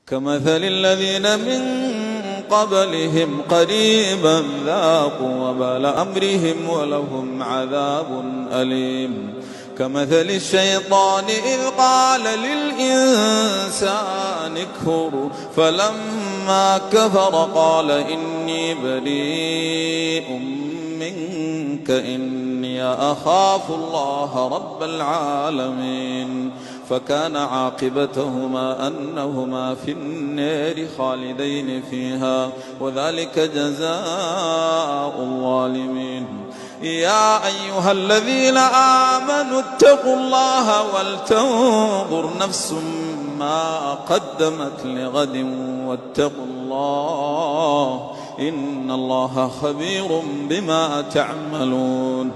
كمثل الذين من قبلهم قريبا ذاقوا وبال أمرهم ولهم عذاب أليم. كمثل الشيطان إذ قال للإنسان اكفر فلما كفر قال إني بريء منك إني أخاف الله رب العالمين. فكان عاقبتهما أنهما في النار خالدين فيها وذلك جزاء الظالمين. يا أيها الذين آمنوا اتقوا الله ولتنظر نفس ما قدمت لغد واتقوا الله إن الله خبير بما تعملون.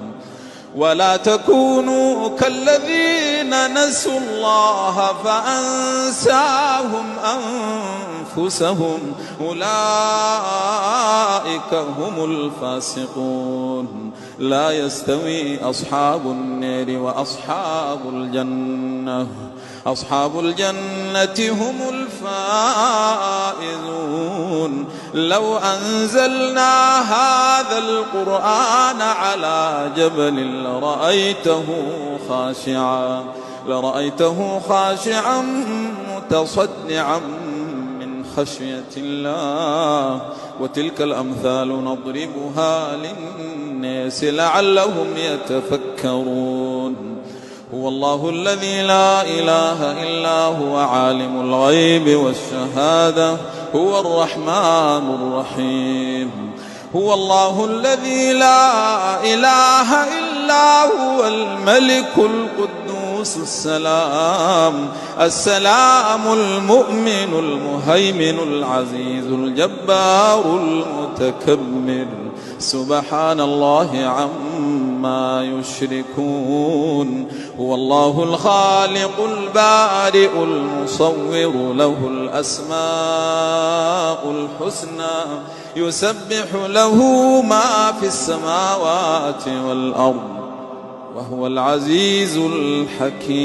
ولا تكونوا كالذين نسوا الله فأنساهم أنفسهم أولئك هم الفاسقون. لا يستوي أصحاب النار وأصحاب الجنة أصحاب الجنة هم الفائزون. لو أنزلنا هذا القرآن على جبل لرأيته خاشعا متصدعا من خشية الله. وتلك الأمثال نضربها للناس لعلهم يتفكرون. هو الله الذي لا إله إلا هو عالم الغيب والشهادة هو الرحمن الرحيم. هو الله الذي لا إله إلا هو الملك القدوس السلام المؤمن المهيمن العزيز الجبار المتكبر. سبحان الله عما يشركون. هو الله الخالق البارئ المصور له الأسماء الحسنى يسبح له ما في السماوات والأرض وهو العزيز الحكيم.